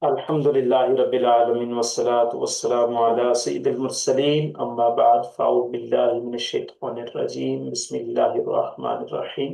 الحمد لله رب العالمين والصلاة والسلام على سيد المرسلين أما بعد فأعوذ بالله من الشيطان الرجيم بسم الله الرحمن الرحيم.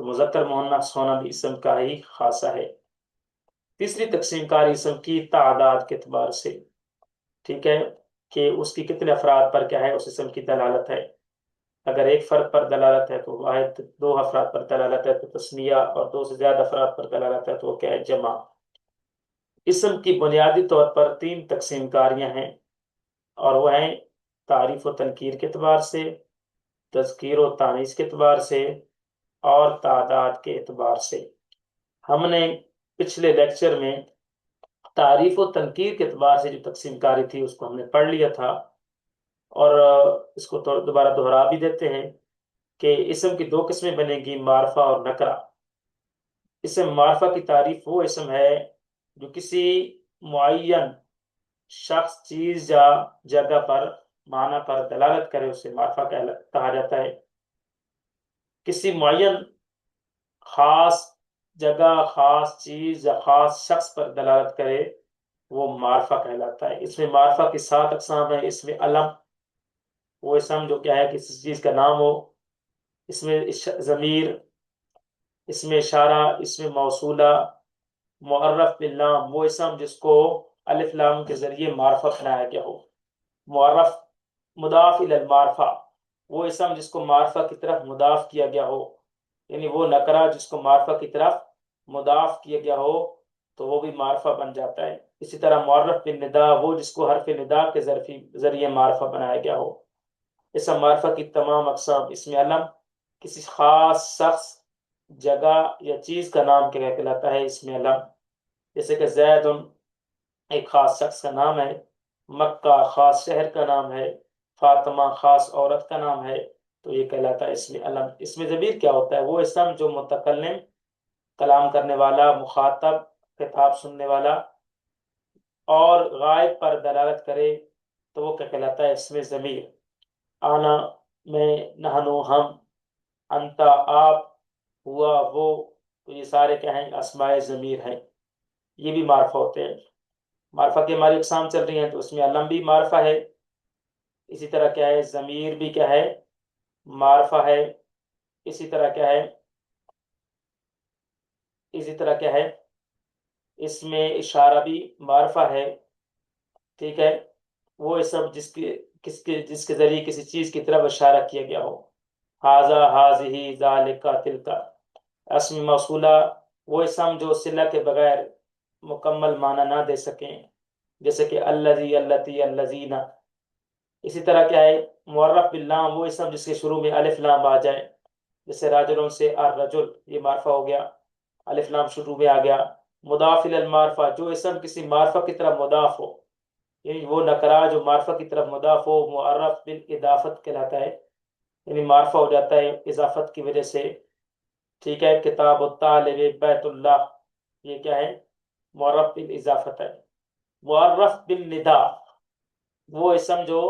تو مذکر مؤنث ہونا بھی اسم کا ہی خاصہ ہے۔ تیسری تقسیم کاری اسم کی تعداد کے اعتبار سے، ٹھیک ہے، کہ اس کی کتنے افراد پر کیا ہے اس اسم کی دلالت ہے۔ اگر ایک فرد پر دلالت ہے تو واحد، دو افراد پر دلالت ہے تو تثنیہ، اور دو سے زیادہ افراد پر دلالت ہے تو وہ کیا ہے جمع۔ اسم کی بنیادی طور پر تین تقسیم کاریاں ہیں، اور وہ ہیں تعریف و تنکیر کے اعتبار سے، تذکیر و تانیث کے اعتبار سے، اور تعداد کے اعتبار سے۔ ہم نے پچھلے لیکچر میں تعریف و تنکیر کے اعتبار سے جو تقسیم کاری تھی اس کو ہم نے پڑھ لیا تھا، اور اس کو دوبارہ دہرا بھی دیتے ہیں کہ اسم کی دو قسمیں بنے گی، معرفہ اور نکرہ۔ اسم معرفہ کی تعریف وہ اسم ہے جو کسی معین شخص، چیز یا جگہ پر معنی پر دلالت کرے، اسے معرفہ کہا جاتا ہے۔ کسی معین خاص جگہ، خاص چیز یا خاص شخص پر دلالت کرے وہ معرفہ کہلاتا ہے۔ اس میں معرفہ کی 7 اقسام ہیں۔ اس میں علم، وہ اسم جو کیا ہے کسی چیز کا نام ہو، اس میں ضمیر، اس میں اشارہ، اس میں موصولہ، معرف باللام، وہ اسم جس کو الف لام کے ذریعے معرفہ بنایا گیا ہو، معرف مضاف الی المعرفہ، وہ اسم جس کو معرفہ کی طرف مضاف کیا گیا ہو، یعنی وہ نکرہ جس کو معرفہ کی طرف مضاف کیا گیا ہو تو وہ بھی معرفہ بن جاتا ہے۔ اسی طرح معرف بالندا، وہ جس کو حرف ندا کے ذریعے معرفہ بنایا گیا ہو۔ اسم معرفہ کی تمام اقسام، اس میں علم کسی خاص شخص، جگہ یا چیز کا نام کیا کہلاتا ہے، اس میں علم، جیسے کہ زید ایک خاص شخص کا نام ہے، مکہ خاص شہر کا نام ہے، فاطمہ خاص عورت کا نام ہے، تو یہ کہلاتا ہے اس میں علم۔ اس میں ضمیر کیا ہوتا ہے؟ وہ اسم جو متکلم، کلام کرنے والا، مخاطب، خطاب سننے والا اور غائب پر دلالت کرے تو وہ کیا کہلاتا ہے اس میں ضمیر۔ آنا، میں، نحنو ہم، انتا آپ، ہوا وہ، تو یہ سارے کیا ہیں اسماء ضمیر ہیں، یہ بھی معرفہ ہوتے ہیں۔ معرفہ کی ہماری اقسام چل رہی ہیں تو اس میں علم بھی معرفہ ہے، اسی طرح کیا ہے ضمیر بھی کیا ہے معرفہ ہے، اسی طرح کیا ہے اس میں اشارہ بھی معرفہ ہے، ٹھیک ہے، وہ اسم جس کے ذریعے کسی چیز کی طرف اشارہ کیا گیا ہو، ہاذا، ہاذہ، ذالک، تلک۔ اسم موصولہ، وہ اسم جو صلہ کے بغیر مکمل معنی نہ دے سکیں، جیسے کہ الذی، اللتی، الذین۔ اسی طرح کیا ہے معرف باللام، وہ اسم جس کے شروع میں الف لام آ جائے، جیسے راجلوں سے الرجل، یہ معرفہ ہو گیا، الف لام شروع میں آ گیا۔ مضاف الی المعرفہ، جو اسم کسی معرفہ کی طرف مضاف ہو، یعنی وہ نکرہ جو معرفہ کی طرف مضاف ہو، معرف بالاضافت کہلاتا ہے، یعنی معرفہ ہو جاتا ہے اضافت کی وجہ سے، ٹھیک ہے۔ کتاب الطالب، بیت اللہ، یہ کیا ہے معرف بالاضافت ہے۔ معرف بالندا، وہ اسم جو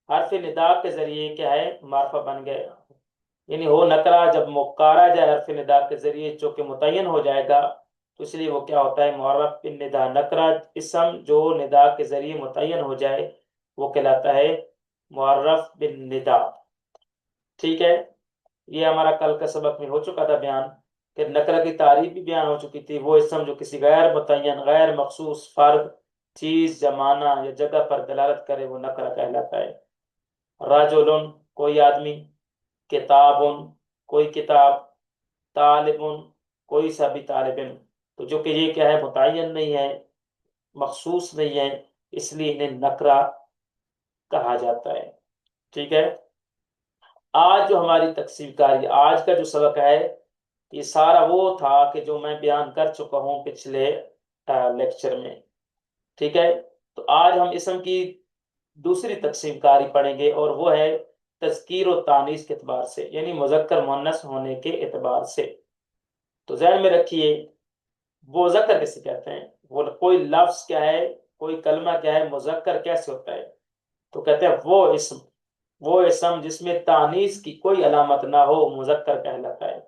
حرف ندا کے ذریعے کیا ہے معرفہ بن گئے، یعنی وہ نکرہ جب مکارا جائے حرف ندا کے ذریعے چونکہ متعین ہو جائے گا تو اس لیے وہ کیا ہوتا ہے معرف بالندا۔ نکرہ اسم جو ندا کے ذریعے متعین ہو جائے وہ کہلاتا ہے معرف بالندا، ٹھیک ہے۔ یہ ہمارا کل کا سبق میں ہو چکا تھا بیان کہ نکرہ کی تعریف بھی بیان ہو چکی تھی، وہ اسم جو کسی غیر متعین، غیر مخصوص فرد، چیز، زمانہ یا جگہ پر دلالت کرے وہ نکرہ کہلاتا ہے۔ رجل، کوئی آدمی، کتاب، کوئی کتاب، طالب، کوئی سا بھی طالب علم، تو جو کہ یہ کیا ہے متعین نہیں ہے، مخصوص نہیں ہے، اس لیے انہیں نکرہ کہا جاتا ہے، ٹھیک ہے۔ آج جو ہماری تقسیم کاری، آج کا جو سبق ہے، یہ سارا وہ تھا کہ جو میں بیان کر چکا ہوں پچھلے لیکچر میں، ٹھیک ہے۔ تو آج ہم اسم کی دوسری تقسیم کاری پڑھیں گے، اور وہ ہے تذکیر و تانیث کے اعتبار سے، یعنی مذکر مؤنث ہونے کے اعتبار سے۔ تو ذہن میں رکھیے مذکر کیسے کہتے ہیں، وہ کوئی لفظ کیا ہے، کوئی کلمہ کیا ہے مذکر کیسے ہوتا ہے، تو کہتے ہیں وہ اسم جس میں تانیث کی کوئی علامت نہ ہو مذکر کہلاتا ہے۔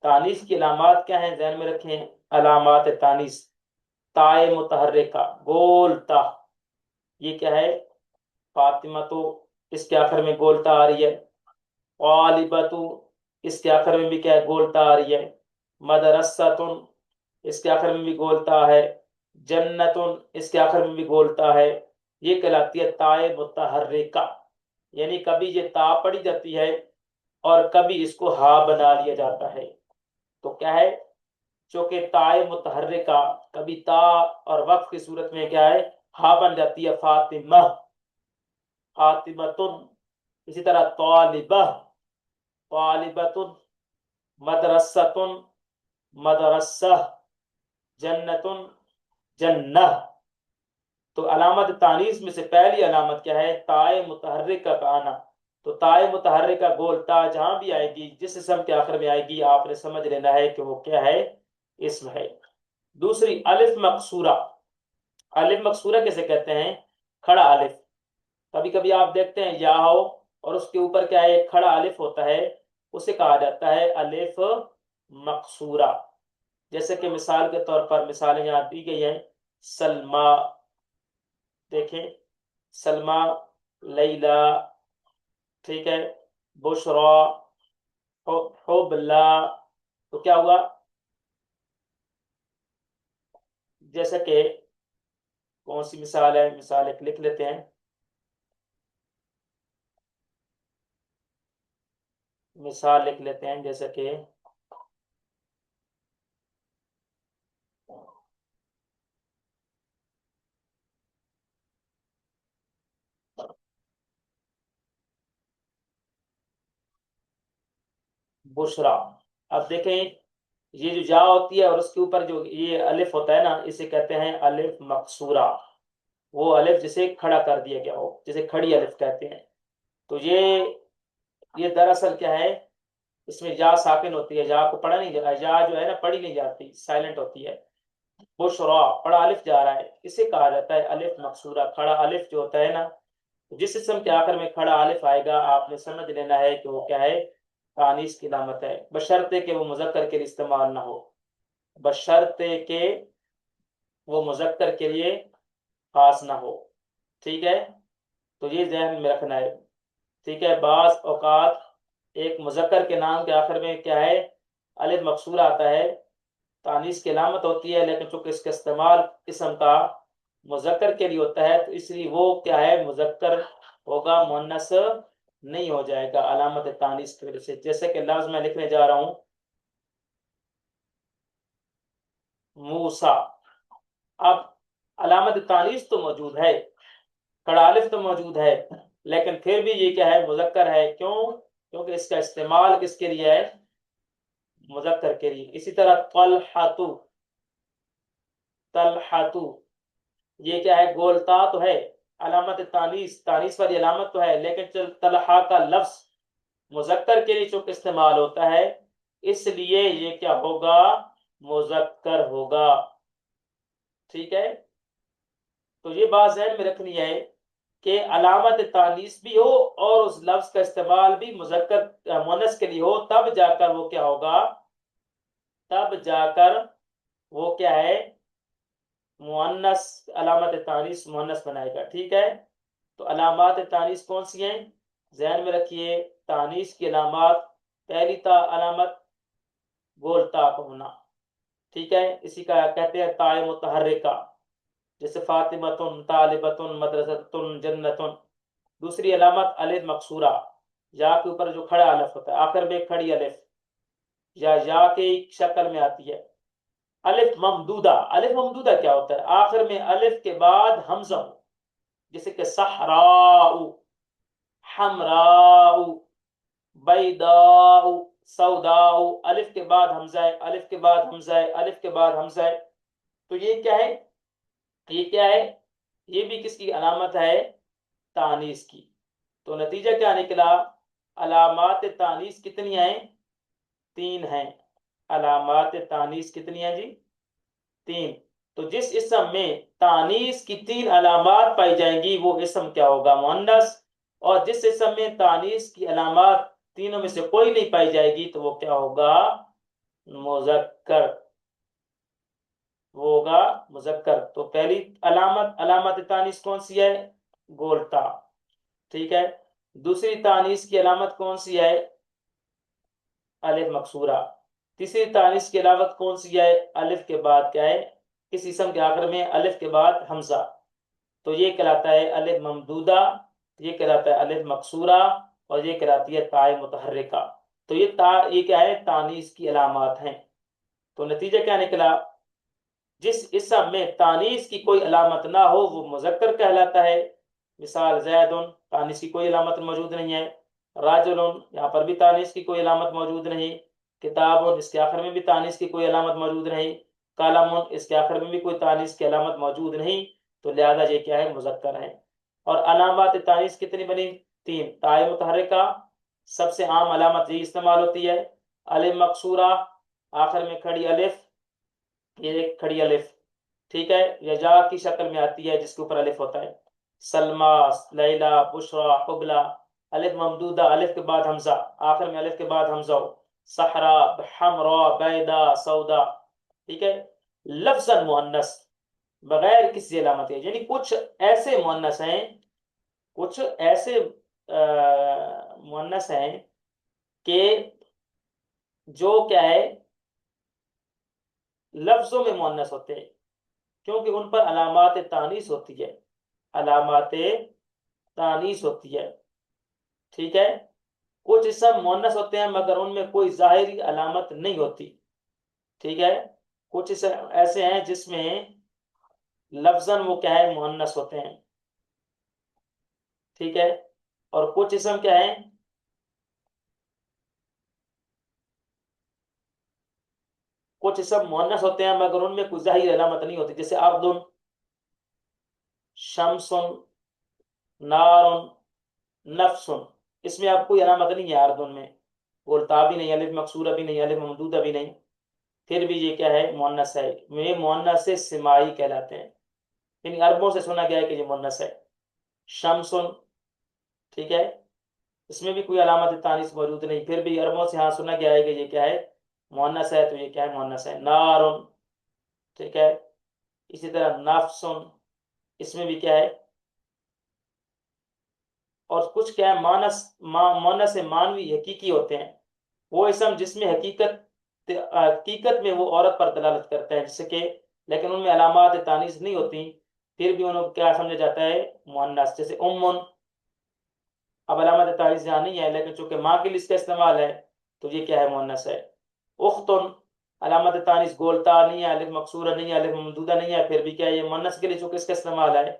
تانیث کی علامات کیا ہیں ذہن میں رکھیں، علامات تانیث، تائے متحرکہ، گول تا، یہ کیا ہے فاطمہ، تو اس کے آخر میں گول تا آ رہی ہے، غالبہ، اس کے آخر میں بھی کیا ہے گولتا آ رہی ہے. مدرستن اس کے آخر میں بھی گولتا ہے. جنتن اس کے آخر میں بھی گولتا ہے. یہ کہلاتی ہے تائے متحرکہ، یعنی کبھی یہ تا پڑی جاتی ہے اور کبھی اس کو ہا بنا لیا جاتا ہے. تو کیا ہے، چونکہ تائے متحرکہ کبھی تا اور وقف کی صورت میں کیا ہے ہا بن جاتی ہے. فاطمہ، فاطمتن. اسی طرح طالبہ، طالبتن. مدرستن، مدرسہ. جنتن، جنہ. تو علامت تانیث میں سے پہلی علامت کیا ہے، تائے متحرکہ کا آنا. تو تائے متحرکہ گول تا جہاں بھی آئے گی، جس اسم کے آخر میں آئے گی، آپ نے سمجھ لینا ہے کہ وہ کیا ہے، اسم ہے. دوسری الف مقصورہ. الف مقصورہ کیسے کہتے ہیں، کھڑا الف. کبھی کبھی آپ دیکھتے ہیں یا ہو اور اس کے اوپر کیا ہے ایک کھڑا الف ہوتا ہے، اسے کہا جاتا ہے الف مقصورہ. جیسے کہ مثال کے طور پر مثالیں یہاں دی گئی ہیں. سلمہ، دیکھیں سلمہ. لیلہ، ٹھیک ہے. بشرا، حبلا. تو کیا ہوا، جیسا کہ کون سی مثال ہے، مثال ایک لکھ لیتے ہیں. مثال لکھ لیتے ہیں جیسا کہ بشرا. اب دیکھیں یہ جو جا ہوتی ہے اور اس کے اوپر جو یہ الف ہوتا ہے نا، اسے کہتے ہیں الف مقصورہ. وہ الف جسے کھڑا کر دیا گیا ہو، جسے کھڑی الف کہتے ہیں. تو یہ دراصل کیا ہے، اس میں جا ساکن ہوتی ہے، جا کو پڑھا نہیں جاتا، جا جو ہے نا پڑھی نہیں جاتی، سائلنٹ ہوتی ہے. بشرا پڑھا الف جا رہا ہے، اسے کہا جاتا ہے الف مقصورہ. کھڑا الف جو ہوتا ہے نا، جس اسم کے آخر میں کھڑا الف آئے گا، آپ نے سمجھ لینا ہے کہ وہ کیا ہے، تانیث کی علامت ہے، بشرطے کہ وہ مذکر کے لیے استعمال نہ ہو. بشرطے کہ وہ مذکر کے لیے خاص نہ ہو. ٹھیک ہے، تو یہ ذہن میں رکھنا ہے. ٹھیک ہے. بعض اوقات ایک مذکر کے نام کے آخر میں کیا ہے الف مقصورہ آتا ہے، تانیث کی علامت ہوتی ہے، لیکن چونکہ اس کا استعمال اسم کا مذکر کے لیے ہوتا ہے، تو اس لیے وہ کیا ہے مذکر ہوگا، مؤنث نہیں ہو جائے گا علامت تانیث کی وجہ سے. جیسے کہ لفظ میں لکھنے جا رہا ہوں موسیٰ. اب علامت تانیث تو موجود ہے، کڑا الف تو موجود ہے، لیکن پھر بھی یہ کیا ہے مذکر ہے. کیوں؟ کیونکہ اس کا استعمال کس کے لیے ہے، مذکر کے لیے. اسی طرح طلحۃ، طلحۃ. یہ کیا ہے گولتا تو ہے، علامت تانیث، تانیث والی علامت تو ہے، لیکن طلحہ کا لفظ مذکر کے لیے چونکہ استعمال ہوتا ہے، اس لیے یہ کیا ہوگا، مذکر ہوگا. ٹھیک ہے. تو یہ بات ذہن میں رکھنی ہے کہ علامت تانیث بھی ہو اور اس لفظ کا استعمال بھی مذکر مؤنث کے لیے ہو، تب جا کر وہ کیا ہوگا، تب جا کر وہ کیا ہے مؤنث، علامت تانیث مؤنث بنائے گا. ٹھیک ہے. تو علامات تانیث کون سی ہیں، ذہن میں رکھیے. تانیث کی علامات، پہلی علامت گول تا کا ہونا. ٹھیک ہے. اسی کا کہتے ہیں تائے متحرکہ، جیسے فاطمتن، طالبتن، مدرستن، جنتن. دوسری علامت الف مقصورہ، یا کے اوپر جو کھڑا الف ہوتا ہے، آخر میں کھڑی الف یا کے شکل میں آتی ہے. الف ممدودہ. الف ممدودہ کیا ہوتا ہے، آخر میں الف کے بعد حمزہ ہو، جیسے کہ صحراء، حمراء، بیضاء، سوداء. الف کے بعد حمزہ ہے، الف کے بعد حمزہ ہے، الف کے بعد حمزہ ہے. تو یہ کیا ہے، یہ کیا ہے، یہ بھی کس کی علامت ہے، تانیث کی. تو نتیجہ کیا نکلا، علامات تانیث کتنی ہیں، تین ہیں. علامات تانیث کتنی ہیں جی، تین. تو جس اسم میں تانیث کی تین علامات پائی جائیں گی وہ اسم کیا ہوگا، مؤنث. اور جس اسم میں تانیث کی علامات تینوں میں سے کوئی نہیں پائی جائے گی تو وہ کیا ہوگا، مذکر. وہ ہوگا مذکر. تو پہلی علامت، علامت تانیث کون سی ہے، گولتا. ٹھیک ہے. دوسری تانیث کی علامت کون سی ہے، الف مقصورہ. تیسری تانیث کی علاوت کون سی ہے؟ الف کے بعد کیا ہے؟ کس اسم کے آخر میں الف کے بعد حمزہ، تو یہ کہلاتا ہے الف ممدودہ، یہ کہلاتا ہے الف مقصورہ، اور یہ کہلاتی ہے تاء متحرکہ. تو یہ کیا ہے؟ تانیث کی علامات ہیں. تو نتیجہ کیا نکلا؟ جس اسم میں تانیث کی کوئی علامت نہ ہو وہ مذکر کہلاتا ہے. مثال زید، تانیث کی کوئی علامت موجود نہیں ہے. راجل، یہاں پر بھی تانیث کی کوئی علامت موجود نہیں. کتاب، اس کے آخر میں بھی تانیث کی کوئی علامت موجود نہیں. قلم، اس کے آخر میں بھی کوئی تانیث کی علامت موجود نہیں. تو لہذا یہ کیا ہے؟ مذکر ہے. اور علامات تانیث کتنی بنی؟ 3. تاء متحرکہ، سب سے عام علامت یہی استعمال ہوتی ہے. الف مقصورہ، آخر میں کھڑی الف، یہ ایک کھڑی الف، ٹھیک ہے، یا جا کی شکل میں آتی ہے جس کے اوپر الف ہوتا ہے. سلمہ، لیلا، بشرا، حبلہ. الف ممدودہ، الف کے بعد حمزہ، آخر میں الف کے بعد حمزہ ہو. صحرا، حمرا، بیدا، سودا. ٹھیک ہے. لفظ مؤنث بغیر کسی علامت کے، یعنی کچھ ایسے مؤنث ہیں، کچھ ایسے مؤنث ہیں کہ جو کیا ہے؟ لفظوں میں مؤنث ہوتے ہیں، کیونکہ ان پر علامات تانیث ہوتی ہے، علامات تانیث ہوتی ہے. ٹھیک ہے. کچھ اسم مؤنث ہوتے ہیں مگر ان میں کوئی ظاہری علامت نہیں ہوتی. ٹھیک ہے. کچھ اسم ایسے ہیں جس میں لفظاً وہ کیا ہے؟ مؤنث ہوتے ہیں. ٹھیک ہے. اور کچھ اسم کیا ہیں؟ کچھ اسم مؤنث ہوتے ہیں مگر ان میں کوئی ظاہری علامت نہیں ہوتی، جیسے عبد، شمس، نار، نفس. اس میں آپ کوئی علامت نہیں ہے. اردن میں بولتا بھی نہیں، الف مقصورہ بھی نہیں، الف ممدودہ بھی نہیں، پھر بھی یہ کیا ہے؟ مؤنث ہے. یہ مؤنث سماعی کہلاتے ہیں، یعنی عربوں سے سنا گیا ہے کہ یہ مؤنث ہے. شمس، ٹھیک ہے، اس میں بھی کوئی علامت تانیث موجود نہیں، پھر بھی عربوں سے ہاں سنا گیا ہے کہ یہ کیا ہے؟ مؤنث ہے. تو یہ کیا ہے؟ مؤنث ہے. نار، ٹھیک ہے. اسی طرح نفس، اس میں بھی کیا ہے؟ اور کچھ کیا ہے؟ مؤنث مانوی حقیقی ہوتے ہیں، وہ اسم جس میں حقیقت میں وہ عورت پر دلالت کرتا ہے، جیسے کہ لیکن ان میں علامات تانیث نہیں ہوتی، پھر بھی انہوں کو کیا سمجھا جاتا ہے؟ مؤنث. جیسے اب علامت تانیث یہاں نہیں ہے لیکن چونکہ ماں کے لیے اس کا استعمال ہے تو یہ کیا ہے؟ مؤنث ہے. اخت، علامت تانیث گولتا نہیں ہے، الف مقصورہ نہیں ہے، الف ممدودہ نہیں ہے، پھر بھی کیا ہے؟ یہ مؤنث کے لیے چونکہ اس کا استعمال ہے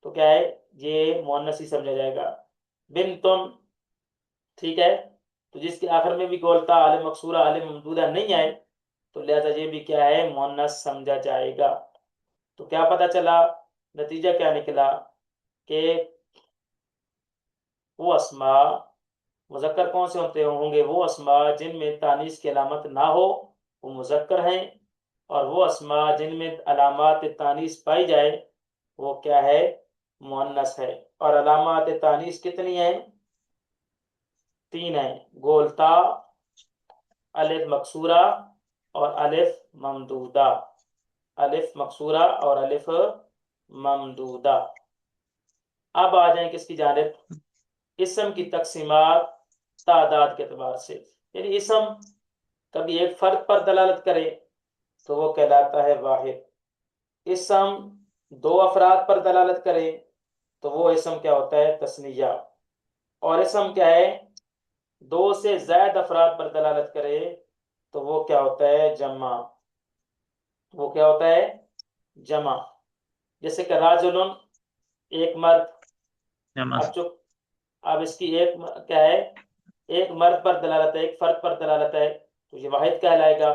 تو کیا ہے؟ یہ مؤنث ہی سمجھا جائے گا. بنتن، ٹھیک ہے، تو جس کے آخر میں بھی گولتا، الف مقصورہ، الف ممدودہ نہیں ہے تو لہذا یہ بھی کیا ہے؟ مؤنث سمجھا جائے گا. تو کیا پتہ چلا؟ نتیجہ کیا نکلا کہ وہ اسماء مذکر کون سے ہوتے ہوں گے؟ وہ اسماء جن میں تانیث کی علامت نہ ہو وہ مذکر ہیں، اور وہ اسماء جن میں علامات تانیث پائی جائے وہ کیا ہے؟ مؤنث ہے. اور علامات تانیث کتنی ہیں؟ 3 ہیں: گولتا، الف مقصورہ، اور الف ممدودہ. الف مقصورہ اور الف ممدودہ. اب آ جائیں کس کی جانب؟ اسم کی تقسیمات تعداد کے اعتبار سے، یعنی اسم کبھی ایک فرد پر دلالت کرے تو وہ کہلاتا ہے واحد. اسم 2 افراد پر دلالت کرے تو وہ اسم کیا ہوتا ہے؟ تثنیہ. اور اسم کیا ہے؟ 2 سے زائد افراد پر دلالت کرے تو وہ کیا ہوتا ہے؟ جمع. وہ کیا ہوتا ہے؟ جمع. جیسے کہ راجل، ایک مرد. اب جو اب اس کی ایک کیا ہے؟ ایک مرد پر دلالت ہے، ایک فرد پر دلالت ہے تو یہ واحد کہلائے گا.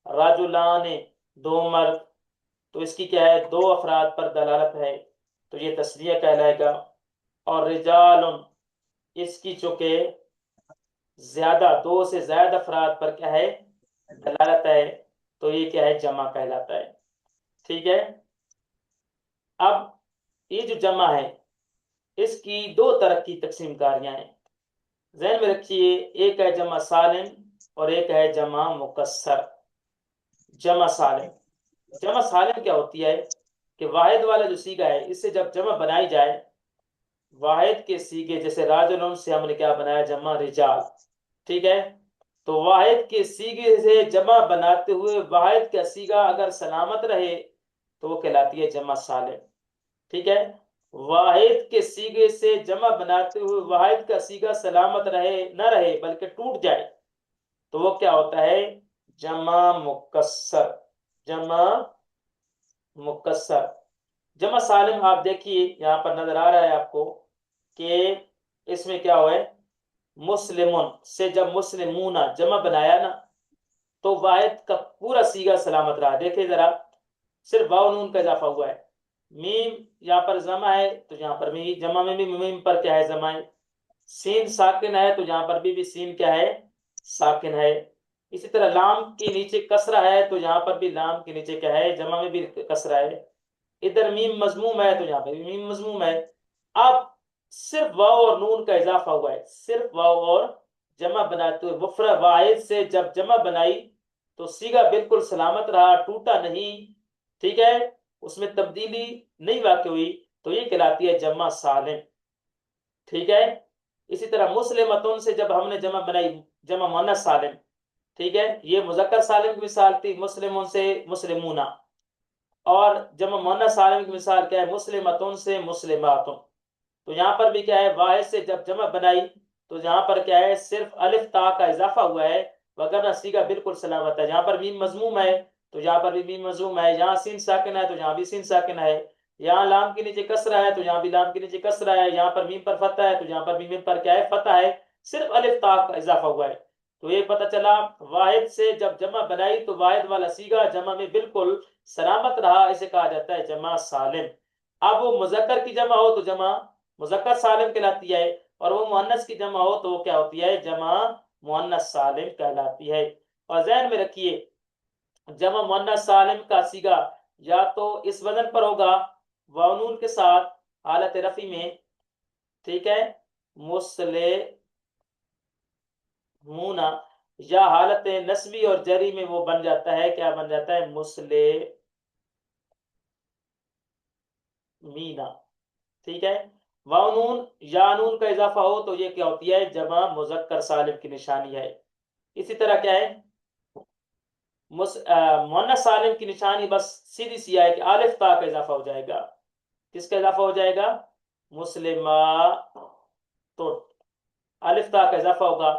راجلان، 2 مرد، تو اس کی کیا ہے؟ 2 افراد پر دلالت ہے تو یہ تثنیہ کہلائے گا. اور رجال، اس کی چونکہ 2 سے زائد افراد پر کیا ہے؟ دلالت ہے تو یہ کیا ہے؟ جمع کہلاتا ہے. ٹھیک ہے. اب یہ جو جمع ہے اس کی 2 طرح کی تقسیم کاریاں ہیں، ذہن میں رکھیے. ایک ہے جمع سالم اور ایک ہے جمع مکسر. جمع سالم، جمع سالم کیا ہوتی ہے کہ واحد والا جو سیگا ہے اس سے جب جمع بنائی جائے، واحد کے سیگے جیسے راجلون سے ہم نے کیا بنایا؟ جمع رجال. ٹھیک ہے. تو واحد کے سیگے سے جمع بناتے ہوئے واحد کا سیگا اگر سلامت رہے تو وہ کہلاتی ہے جمع سالم. ٹھیک ہے، واحد کے سیگے سے جمع بناتے ہوئے واحد کا سیگا سلامت رہے نہ رہے بلکہ ٹوٹ جائے تو وہ کیا ہوتا ہے؟ جمع مکسر. جمع مکسر. جمع سالم آپ دیکھیے یہاں پر نظر آ رہا ہے آپ کو کہ اس میں کیا ہوا ہے؟ مسلمون سے جب مسلمون جمع بنایا نا تو واحد کا پورا سیگا سلامت رہا. دیکھیں ذرا، صرف واو نون کا اضافہ ہوا ہے. میم یہاں پر جمع ہے تو یہاں پر بھی جمع میں بھی میم پر کیا ہے؟ جمع ہے. سین ساکن ہے تو یہاں پر بھی سین کیا ہے؟ ساکن ہے. اسی طرح لام کے نیچے کسرہ ہے تو یہاں پر بھی لام کے نیچے کیا ہے؟ جمع میں بھی کسرہ ہے. ادھر میم مضموم ہے تو یہاں پہ بھی میم مضموم ہے. اب صرف واو اور نون کا اضافہ ہوا ہے. صرف واو اور جمع بناتے ہوئے مفرد واحد سے جب جمع بنائی تو سیگا بالکل سلامت رہا، ٹوٹا نہیں. ٹھیک ہے، اس میں تبدیلی نہیں واقع ہوئی تو یہ کہلاتی ہے جمع سالم. ٹھیک ہے، اسی طرح مسلمتون سے جب ہم نے جمع بنائی جمع مؤنث سالم، ٹھیک ہے، یہ مذکر سالم کی مثال تھی. مسلمون سے مسلمون. اور جمع مؤنث سالم کی مثال کیا ہے؟ مسلمتون سے مسلماتن. تو یہاں پر بھی کیا ہے؟ واحد سے جب جمع بنائی تو یہاں پر کیا ہے؟ صرف الف تا کا اضافہ ہوا ہے وگرنہ سیگا بالکل سلامت ہے. یہاں پر میم مضموم ہے تو یہاں پر بھی میم مضموم ہے. یہاں سین ساکن ہے تو یہاں بھی سین ساکن ہے. یہاں لام کے نیچے کسرہ ہے تو یہاں بھی لام کے نیچے کسرہ ہے. یہاں پر میم پر فتح ہے تو یہاں پر بھی میم پر کیا ہے؟ فتح ہے. صرف الف تا کا اضافہ ہوا ہے. تو یہ پتہ چلا واحد سے جب جمع بنائی تو واحد والا سیگا جمع میں بالکل سلامت رہا. اسے کہا جاتا ہے جمع سالم. اب وہ مذکر کی جمع ہو تو جمع مذکر سالم کہلاتی ہے اور وہ مؤنث کی جمع ہو تو وہ کیا ہوتی ہے؟ جمع مؤنث سالم کہلاتی ہے. اور ذہن میں رکھیے جمع مؤنث سالم کا سیگا یا تو اس وزن پر ہوگا واو نون کے ساتھ حالت رفع میں، ٹھیک ہے، مسلمون، یا حالت نسبی اور جری میں وہ بن جاتا ہے، کیا بن جاتا ہے؟ مسلمینا. ٹھیک ہے، واو نون یا نون کا اضافہ ہو تو یہ کیا ہوتی ہے؟ جمع مذکر سالم کی نشانی ہے. اسی طرح کیا ہے؟ مؤنث سالم کی نشانی بس سیدھی سی ہے کہ الف تا کا اضافہ ہو جائے گا. کس کا اضافہ ہو جائے گا؟ مسلمہ. تو الف تا کا اضافہ ہوگا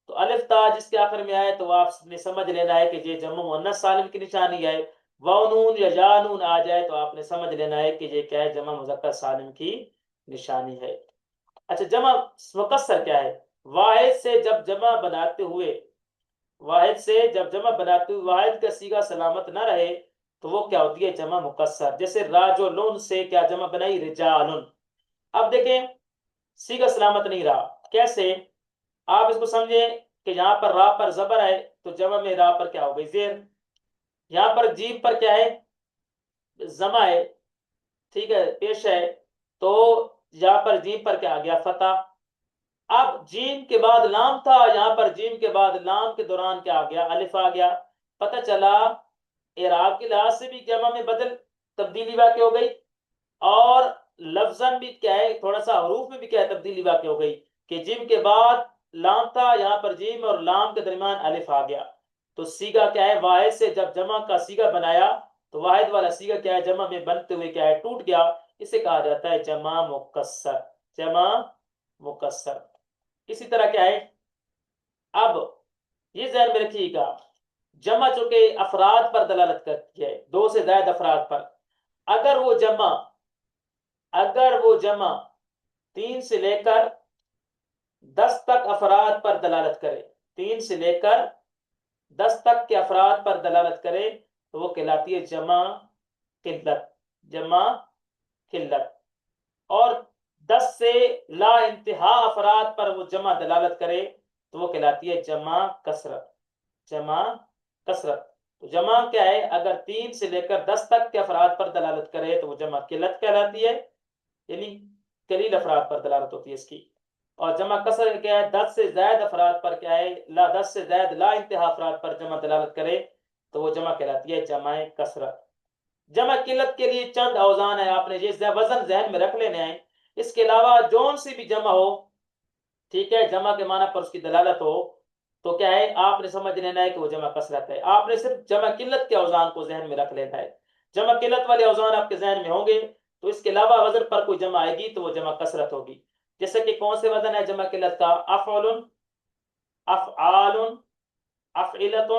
تو الف تا جس کے آخر میں آئے تو آپ نے سمجھ لینا ہے کہ یہ جمع مؤنث سالم کی نشانی ہے. واو نون یا یا نون آ جائے تو آپ نے سمجھ لینا ہے کہ یہ کیا ہے؟ جمع مذکر سالم کی نشانی ہے. اچھا، جمع مکسر کیا ہے؟ واحد سے جب جمع بناتے ہوئے واحد کا سیگا سلامت نہ رہے تو وہ کیا ہوتی ہے؟ جمع مکسر. جیسے راجلون سے کیا جمع بنائی؟ رجالن. اب دیکھیں سیگا سلامت نہیں رہا. کیسے؟ آپ اس کو سمجھیں کہ یہاں پر را پر زبر ہے تو جمع میں را پر کیا ہو گئی؟ زیر. یہاں پر جیم پر کیا ہے؟ زمہ ہے، ٹھیک ہے، پیش ہے، تو یہاں پر جیم پر کیا آ گیا؟ فتح. اب جیم کے بعد لام تھا، یہاں پر جیم کے بعد لام کے دوران کیا آ گیا؟ الف آ گیا. پتہ چلا اعراب کے لحاظ سے بھی جمع میں تبدیلی واقع ہو گئی اور لفظاً بھی کیا ہے؟ تھوڑا سا حروف میں بھی کیا ہے؟ تبدیلی واقع ہو گئی کہ جیم کے بعد لام تھا، یہاں پر جیم اور لام کے درمیان الف آ گیا. تو سیگا کیا ہے؟ واحد سے جب جمع کا سیگا بنایا تو واحد والا سیگا کیا ہے؟ جمع میں بنتے ہوئے کیا ہے؟ ٹوٹ گیا. اسے کہا جاتا ہے جمع مکسر. جمع مکسر. اسی طرح کیا ہے؟ اب یہ ذہن میں رکھیے گا جمع چونکہ افراد پر دلالت کرتی ہے، دو سے زائد افراد پر. اگر وہ جمع 3 سے لے کر 10 تک افراد پر دلالت کرے، 3 سے لے کر 10 تک کے افراد پر دلالت کرے تو وہ کہلاتی ہے جمع قلت. جمع قلت. اور 10 سے لا انتہا افراد پر وہ جمع دلالت کرے تو وہ کہلاتی ہے جمع کثرت. جمع کثرت. تو جمع کیا ہے؟ اگر 3 سے لے کر 10 تک کے افراد پر دلالت کرے تو وہ جمع قلت کہلاتی ہے، یعنی قلیل افراد پر دلالت ہوتی ہے اس کی. اور جمع کثر کیا ہے؟ 10 سے زائد افراد پر کیا ہے؟ 10 سے زائد لا انتہا افراد پر جمع دلالت کرے تو وہ جمع کہلاتی ہے جمع کثرت. جمع قلت کے لیے چند اوزان ہے، آپ نے یہ وزن ذہن میں رکھ لینے ہیں. اس کے علاوہ جون سی بھی جمع ہو، ٹھیک ہے، جمع کے معنی پر اس کی دلالت ہو، تو کیا ہے آپ نے سمجھ لینا ہے کہ وہ جمع کثرت ہے. آپ نے صرف جمع قلت کے اوزان کو ذہن میں رکھ لینا ہے. جمع قلت والے اوزان آپ کے ذہن میں ہوں گے تو اس کے علاوہ وزن پر کوئی جمع آئے گی تو وہ جمع کثرت ہوگی. جیسے کہ کون سے وزن ہے جمع قلت کا؟ افعل، افعال، افعلت،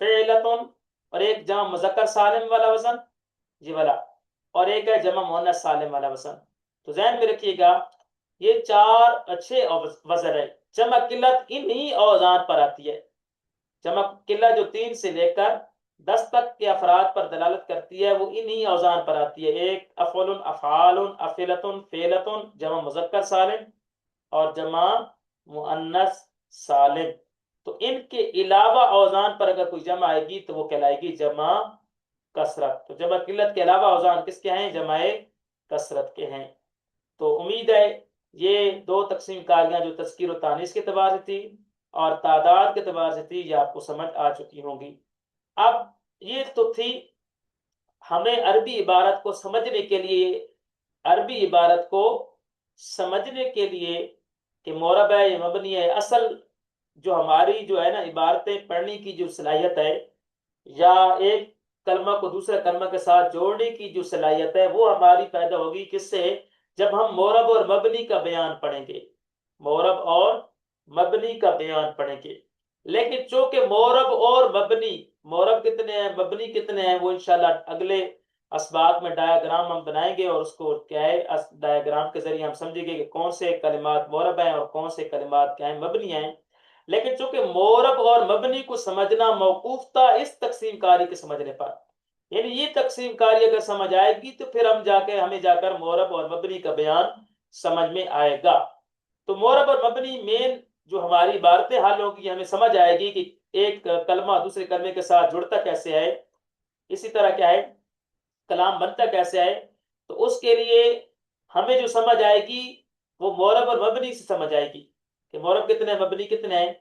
فعلت، اور ایک جمع مذکر سالم والا وزن جی والا، اور ایک ہے جمع مؤنث سالم والا وزن. تو ذہن میں رکھیے گا یہ چار اچھے وزن ہے. جمع قلت انہی اوزان پر آتی ہے. جمع قلت جو 3 سے لے کر 10 تک کے افراد پر دلالت کرتی ہے وہ انہی اوزان پر آتی ہے. ایک افعل، افعال، افعلت، فعلت، جمع مذکر سالم اور جمع مؤنث سالم. تو ان کے علاوہ اوزان پر اگر کوئی جمع آئے گی تو وہ کہلائے گی جمع کثرت. تو جمع قلت کے علاوہ اوزان کس کے ہیں؟ جمع کثرت کے ہیں. تو امید ہے یہ دو تقسیم کاریاں جو تذکیر و تانیث کے اعتبار سے تھی اور تعداد کے اعتبار سے تھی یہ آپ کو سمجھ آ چکی ہوں گی. اب یہ تو تھی ہمیں عربی عبارت کو سمجھنے کے لیے، عربی عبارت کو سمجھنے کے لیے کہ مورب ہے یا مبنی ہے. اصل جو ہماری جو ہے نا عبارتیں پڑھنے کی جو صلاحیت ہے یا ایک کلمہ کو دوسرے کلمہ کے ساتھ جوڑنے کی جو صلاحیت ہے وہ ہماری پیدا ہوگی کس سے؟ جب ہم مورب اور مبنی کا بیان پڑھیں گے. مورب اور مبنی کا بیان پڑھیں گے. لیکن چونکہ مورب اور مبنی، مورب کتنے ہیں مبنی کتنے ہیں وہ انشاءاللہ اگلے اسباق میں ڈایاگرام ہم بنائیں گے اور اس کو کیا ہے ڈایاگرام کے ذریعے ہم سمجھیں گے کہ کون سے کلمات مورب ہیں اور کون سے کلمات کیا ہیں مبنی ہیں. لیکن چونکہ مورب اور مبنی کو سمجھنا موقوف تھا اس تقسیم کاری کے سمجھنے پر، یعنی یہ تقسیم کاری اگر سمجھ آئے گی تو پھر ہمیں جا کر مورب اور مبنی کا بیان سمجھ میں آئے گا. تو مورب اور مبنی مین جو ہماری عبارتیں حل ہوگی ہمیں سمجھ آئے گی کہ ایک کلمہ دوسرے کلمے کے ساتھ جڑتا کیسے ہے، اسی طرح کیا ہے کلام بنتا کیسے ہے. تو اس کے لیے ہمیں جو سمجھ آئے گی وہ مورب اور مبنی سے سمجھ آئے گی کہ مورب کتنے ہیں مبنی کتنے ہیں.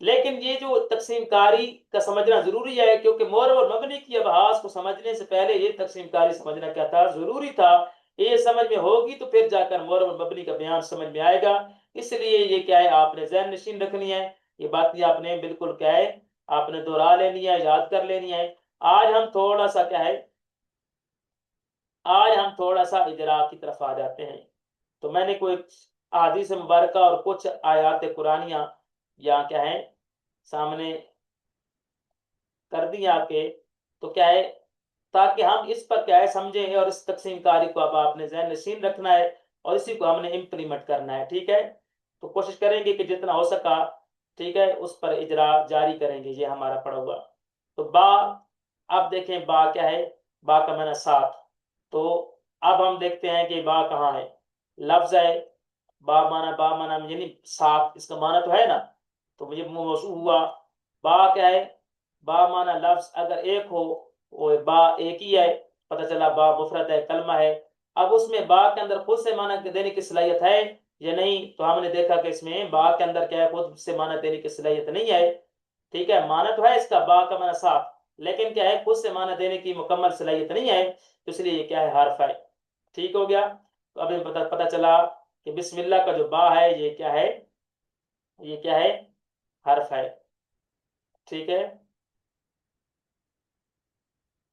لیکن یہ جو تقسیم کاری کا سمجھنا ضروری ہے کیونکہ مورب اور مبنی کی ابحاث کو سمجھنے سے پہلے یہ تقسیم کاری سمجھنا کیا تھا؟ ضروری تھا. یہ سمجھ میں ہوگی تو پھر جا کر مورب اور مبنی کا بیان سمجھ میں آئے گا. اس لیے یہ کیا ہے آپ نے ذہن نشین رکھنی ہے، یہ باتیں آپ نے بالکل کیا ہے آپ نے دہرا لینی ہے، یاد کر لینی ہے. آج ہم تھوڑا سا کیا ہے آج ہم تھوڑا سا اجرا کی طرف آ جاتے ہیں. تو میں نے کوئی احادیث مبارکہ اور کچھ آیات قرآنیاں یہاں کیا ہے سامنے کر دی آپ کے. تو کیا ہے تاکہ ہم اس پر کیا ہے سمجھیں اور اس تقسیم کاری کو اب آپ نے ذہن نشین رکھنا ہے اور اسی کو ہم نے امپلیمنٹ کرنا ہے. ٹھیک ہے، تو کوشش کریں گے کہ جتنا ہو سکا ٹھیک ہے اس پر اجرا جاری کریں گے. یہ ہمارا پڑا ہوا تو با. اب دیکھیں با کیا ہے، با کا معنی ساتھ. تو اب ہم دیکھتے ہیں کہ با کہاں ہے. لفظ ہے با معنی یعنی ساتھ، اس کا معنی تو ہے نا. تو یہ موضوع ہوا. با کیا ہے؟ با معنی لفظ اگر ایک ہو وہ با ایک ہی ہے، پتہ چلا با مفرد ہے کلمہ ہے. اب اس میں با کے اندر خود سے معنی دینے کی صلاحیت ہے یا نہیں؟ تو ہم نے دیکھا کہ اس میں با کے اندر کیا ہے خود سے معنی دینے کی صلاحیت نہیں ہے. ٹھیک ہے، معنی تو ہے اس کا با کا معنی ساتھ، لیکن کیا ہے خود سے معنی دینے کی مکمل صلاحیت نہیں ہے. تو اس لیے یہ کیا ہے حرف ہے. ٹھیک ہو گیا. تو اب پتہ چلا کہ بسم اللہ کا جو با ہے یہ کیا ہے، یہ کیا ہے حرف ہے. ٹھیک ہے،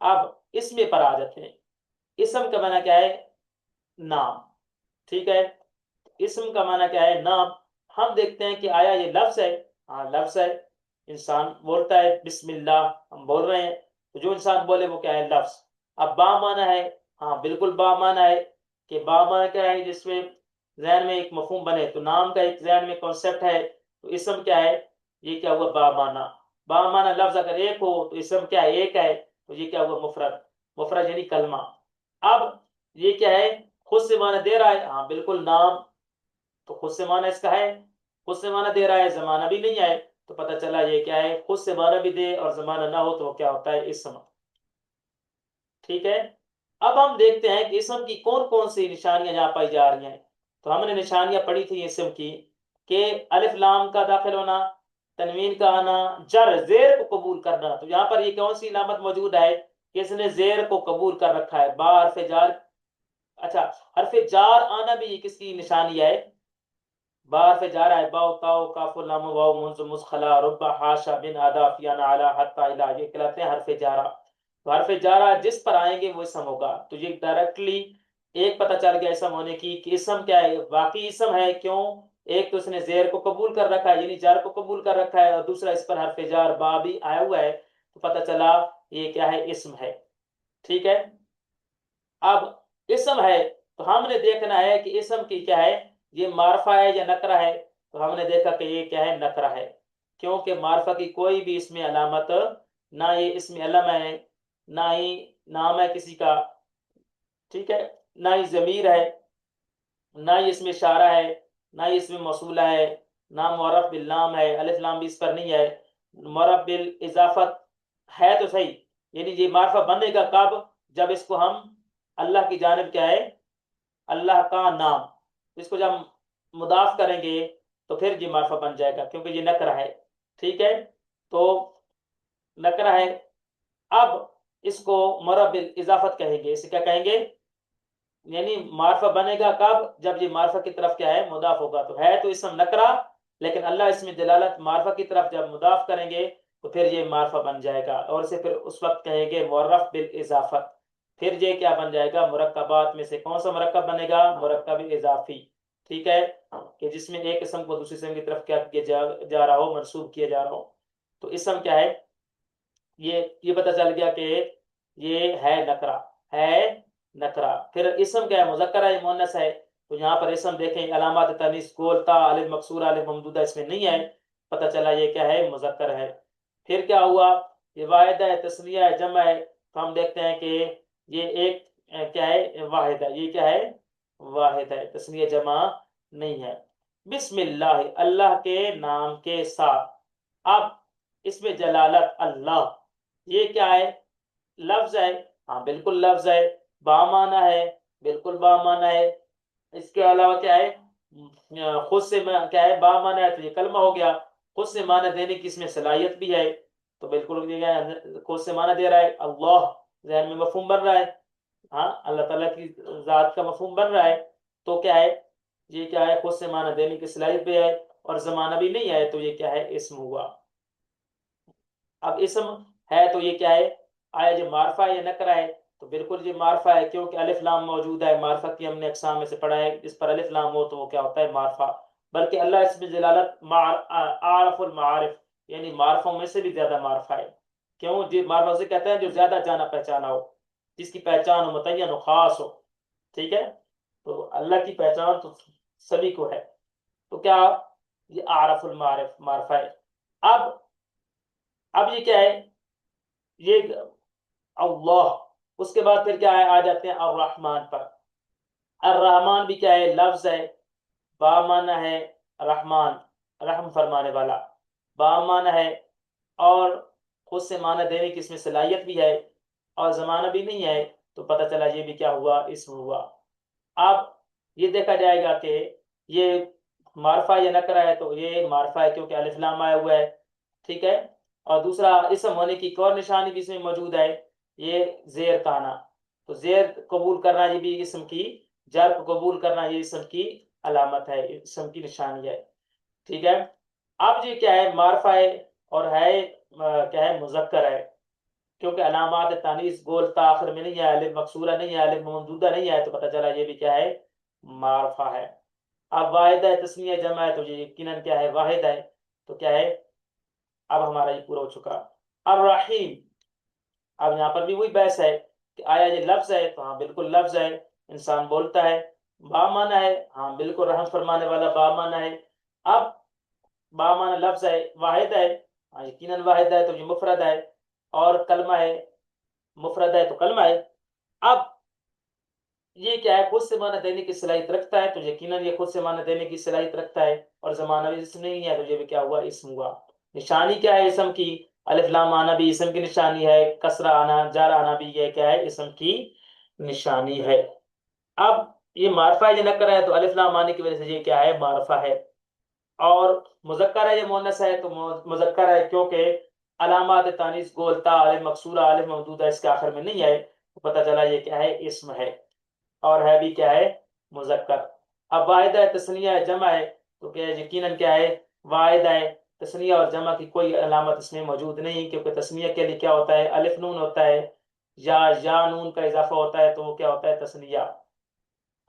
اب اسم پر آ جاتے ہیں. اسم کا معنی کیا ہے؟ نام. ٹھیک ہے، اسم کا معنی کیا ہے؟ نام. ہم دیکھتے ہیں کہ آیا یہ لفظ ہے؟ ہاں لفظ ہے. انسان بولتا ہے بسم اللہ، ہم بول رہے ہیں، تو جو انسان بولے وہ کیا ہے لفظ. اب با معنی ہے؟ ہاں بالکل با معنی ہے. کہ با معنی کیا ہے؟ جس میں ذہن میں ایک مفہوم بنے. تو نام کا ایک ذہن میں کانسیپٹ ہے، تو اسم کیا ہے؟ یہ کیا ہوا با معنی. با معنی لفظ اگر ایک ہو تو اسم کیا ہے؟ ایک ہے. تو یہ کیا ہوا مفرد. مفرد یعنی کلمہ. اب یہ کیا ہے خود سے معنی دے رہا ہے؟ ہاں بالکل نام تو خود سے معنی اس کا ہے، خود سے معنی دے رہا ہے، زمانہ بھی نہیں ہے. تو پتہ چلا یہ کیا ہے خود سے معنی بھی دے اور زمانہ نہ ہو تو وہ کیا ہوتا ہے اسم. ٹھیک ہے، اب ہم دیکھتے ہیں کہ اسم کی کون کون سی نشانیاں یہاں پائی جا رہی ہیں. تو ہم نے نشانیاں پڑھی تھی اسم کی کہ الف لام کا داخل ہونا، تنوین کا آنا، جر زیر کو قبول کرنا. تو یہاں پر یہ کون سی علامت موجود ہے کہ اس نے زیر کو قبول کر رکھا ہے؟ با حرف جار. اچھا، حرف جار آنا بھی یہ کس کی نشانی ہے؟ بار پہ جا رہا ہے، باؤ تاؤ کاف لام واؤ منز مسخلا ربا حاشا بن ادا فیان اعلی حتی الہ، یہ کہلاتے ہیں حرف جارہ۔ تو حرف جارہ جس پر آئیں گے وہ اسم ہوگا، تو یہ ڈائریکٹلی ایک پتہ چل گیا اسم ہونے کی کہ اسم کیا ہے، واقعی اسم ہے، کیوں؟ ایک تو اس نے زیر کو قبول کر رکھا ہے، یعنی جار کو قبول کر رکھا ہے، اور دوسرا اس پر حرف جار با بھی آیا ہوا ہے، تو پتہ چلا یہ کیا ہے، اسم ہے۔ ٹھیک ہے، اب اسم ہے تو ہم نے دیکھنا ہے کہ اسم کی کیا ہے، یہ معرفہ ہے یا نکرہ ہے؟ تو ہم نے دیکھا کہ یہ کیا ہے، نکرہ ہے، کیونکہ معرفہ کی کوئی بھی اس میں علامت، نہ یہ اس میں علم ہے، نہ ہی نام ہے کسی کا، ٹھیک ہے، نہ ہی ضمیر ہے، نہ ہی اس میں اشارہ ہے، نہ ہی اس میں موصولہ ہے، نہ معرف باللام ہے، الف لام بھی اس پر نہیں ہے، معرف بالاضافت ہے تو صحیح، یعنی یہ معرفہ بنے گا کب؟ جب اس کو ہم اللہ کی جانب کیا ہے، اللہ کا نام، اس کو جب مضاف کریں گے تو پھر یہ معرفہ بن جائے گا، کیونکہ یہ نکرہ ہے۔ ٹھیک ہے، تو نکرہ ہے، اب اس کو معرف بالاضافت کہیں گے، اسے کیا کہیں گے؟ یعنی معرفہ بنے گا کب؟ جب یہ معرفہ کی طرف کیا ہے، مضاف ہوگا، تو ہے تو اسم نکرہ، لیکن اللہ اس میں دلالت معرفہ کی طرف جب مضاف کریں گے تو پھر یہ معرفہ بن جائے گا، اور اسے پھر اس وقت کہیں گے معرف بالاضافت۔ پھر یہ کیا بن جائے گا؟ مرکبات میں سے کون سا مرکب بنے گا؟ مرکب اضافی۔ ٹھیک ہے، کہ جس میں ایک اسم کو دوسری اسم کی طرف کیا کیا جا رہا ہو، منسوب کیا جا رہا ہو، تو اسم کیا ہے، یہ پتہ چل گیا کہ یہ ہے نکرہ، ہے نکرہ۔ پھر اسم کیا ہے، مذکر ہے یا مؤنث ہے؟ تو یہاں پر اسم دیکھیں، علامات تانیث گول تا الف مکسورہ الف ممدودہ اس میں نہیں ہے، پتہ چلا یہ کیا ہے، مذکر ہے۔ پھر کیا ہوا، یہ واحد ہے، تثنیہ ہے، جمع ہے، تو ہم دیکھتے ہیں کہ یہ ایک کیا ہے، واحد ہے، یہ کیا ہے، واحد ہے، تثنیہ جمع نہیں ہے۔ بسم اللہ، اللہ کے نام کے ساتھ۔ اب اس میں جلالت اللہ، یہ کیا ہے، لفظ ہے، ہاں بالکل لفظ ہے، بامانہ ہے، بالکل بامانہ ہے، اس کے علاوہ کیا ہے، خود سے کیا ہے، بامانہ ہے، تو یہ کلمہ ہو گیا، خود سے معنی دینے کی اس میں صلاحیت بھی ہے، تو بالکل یہ خود سے معنی دے رہا ہے، اللہ ذہن میں مفہوم بن رہا ہے، ہاں اللہ تعالیٰ کی ذات کا مفہوم بن رہا ہے، تو کیا ہے، یہ کیا ہے، خود سے معنی دینے کی صلاحیت بھی ہے، اور زمانہ بھی نہیں ہے، تو یہ کیا ہے، اسم ہوا۔ اب اسم ہے تو یہ کیا ہے، آیا جو معرفہ ہے یا نکرہ ہے؟ تو بالکل یہ معرفہ ہے، کیونکہ الف لام موجود ہے، معرفہ کی ہم نے اقسام میں سے پڑھا ہے، اس پر الف لام ہو تو وہ کیا ہوتا ہے، معرفہ۔ بلکہ اللہ اس میں جلالت عارف المعارف، یعنی معرفوں میں سے بھی زیادہ معرفہ ہے، کیوں؟ جی معرفہ سے کہتے ہیں جو زیادہ جانا پہچانا ہو، جس کی پہچان ہو، متعین ہو، خاص ہو۔ ٹھیک ہے، تو اللہ کی پہچان تو سبھی کو ہے، تو کیا یہ عارف المعارف معرفہ ہے۔ اب یہ کیا ہے، یہ اللہ، اس کے بعد پھر کیا ہے، آ جاتے ہیں الرحمن پر۔ الرحمن بھی کیا ہے، لفظ ہے، بامانہ ہے، رحمان رحم فرمانے والا، بامانہ ہے، اور خود سے معنی دینے کی اس میں صلاحیت بھی ہے، اور زمانہ بھی نہیں ہے، تو پتہ چلا یہ بھی کیا ہوا، اسم ہوا۔ اب یہ دیکھا جائے گا کہ یہ معرفہ یا نکرہ ہے، تو یہ معرفہ ہے کیونکہ الف لام آیا ہوا ہے، ٹھیک ہے، اور دوسرا اسم ہونے کی ایک اور نشانی بھی اس میں موجود ہے، یہ زیر کا آنا، تو زیر قبول کرنا یہ بھی اسم کی، جر کو قبول کرنا یہ اسم کی علامت ہے، اسم کی نشانی ہے، ٹھیک ہے۔ اب یہ کیا ہے، معرفہ ہے، اور ہے کیا ہے، مذکر ہے، کیونکہ علامات تانیث گول تا آخر میں نہیں ہے، الف مکسورہ نہیں ہے، الف ممدودہ نہیں ہے، تو پتہ چلا یہ بھی کیا ہے، معرفہ ہے۔ اب واحد ہے، تسنیہ جمع ہے، تو یہ یقیناً کیا ہے، واحد ہے، تو کیا ہے، اب ہمارا یہ پورا ہو چکا۔ اب رحیم، اب یہاں پر بھی وہی بحث ہے کہ آیا یہ لفظ ہے؟ تو ہاں بالکل لفظ ہے، انسان بولتا ہے، بامانہ ہے، ہاں بالکل رحم فرمانے والا بامانہ ہے۔ اب بامانہ لفظ ہے، واحد ہے، ہاں یقیناً واحد ہے، تو یہ مفرد ہے، اور کلمہ ہے، مفرد ہے تو کلمہ ہے۔ اب یہ کیا ہے، خود سے معنی دینے کی صلاحیت رکھتا ہے، تو یقیناً یہ خود سے معنی دینے کی صلاحیت رکھتا ہے، اور زمانہ بھی اسم نہیں ہے، تو یہ بھی کیا ہوا، اسم ہوا۔ نشانی کیا ہے اسم کی، الف لام آنا بھی اسم کی نشانی ہے، کسرہ آنا، جار آنا بھی یہ کیا ہے، اسم کی نشانی ہے۔ اب یہ معرفہ ہے یا نکرہ ہے؟ تو الف لام آنے کی وجہ سے یہ کیا ہے، معرفہ ہے، اور مذکر ہے یا مؤنث ہے؟ تو مذکر ہے، کیونکہ علامات تانیث گول تا الف مکسورہ الف ممدودہ اس کے آخر میں نہیں ہے، تو پتہ چلا یہ کیا ہے، اسم ہے، اور ہے بھی کیا ہے، مذکر۔ اب واحد ہے، تثنیہ ہے، جمع ہے، تو کیا یقیناً کیا ہے واحد ہے، تسنیہ اور جمع کی کوئی علامت اس میں موجود نہیں، کیونکہ تسنیہ کے لیے کیا ہوتا ہے الف نون ہوتا ہے، یا نون کا اضافہ ہوتا ہے تو وہ کیا ہوتا ہے تسنیہ،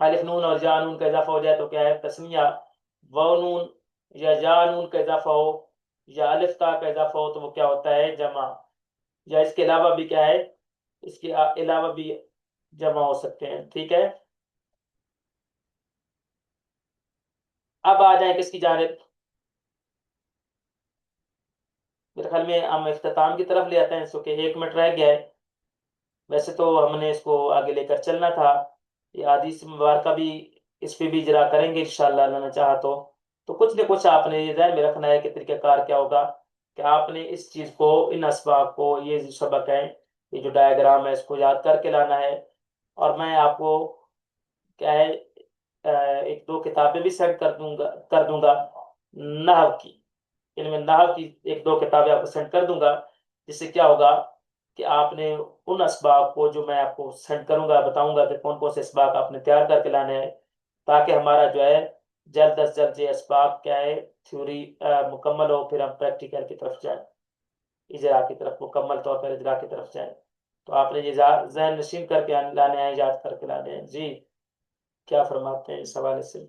الف نون اور یا نون کا اضافہ ہو جائے تو کیا ہے تسنیہ، واو نون یا نون کا اضافہ ہو یا الف تا کا اضافہ ہو تو وہ کیا ہوتا ہے جمع، یا اس کے علاوہ بھی کیا ہے اس کے علاوہ بھی جمع ہو سکتے ہیں، ٹھیک ہے۔ اب آ جائیں کس کی جانب، میرے خیال میں ہم اختتام کی طرف لے آتے ہیں، سو کہ 1 منٹ رہ گیا ہے، ویسے تو ہم نے اس کو آگے لے کر چلنا تھا، یہ حدیث مبارکہ بھی اس پہ بھی اجرا کریں گے انشاءاللہ اللہ نے چاہا تو کچھ نہ کچھ آپ نے یہ ذہن میں رکھنا ہے کہ طریقہ کار کیا ہوگا، کہ آپ نے اس چیز کو ان اسباق کو یہ جو سبق ہے یہ جو ڈائیگرام ہے اس کو یاد کر کے لانا ہے، اور میں آپ کو کیا ہے 1 2 کتابیں بھی سینڈ کر دوں گا نحو کی، ان میں نحو کی 1 2 کتابیں آپ کو سینڈ کر دوں گا، جس سے کیا ہوگا کہ آپ نے ان اسباق کو جو میں آپ کو سینڈ کروں گا بتاؤں گا کہ کون کون سے اسباق آپ نے تیار کر کے لانے ہیں، تاکہ ہمارا جو ہے جلد از جلد یہ اسباق کیا ہے تھیوری مکمل ہو، پھر ہم پریکٹیکل کی طرف جائیں، اجرا کی طرف مکمل طور پر اجرا کی طرف جائیں۔ تو آپ نے یہ ذہن نشین کر کے لانے ہیں، یاد کر کے لانے ہیں جی، کیا فرماتے ہیں اس حوالے سے؟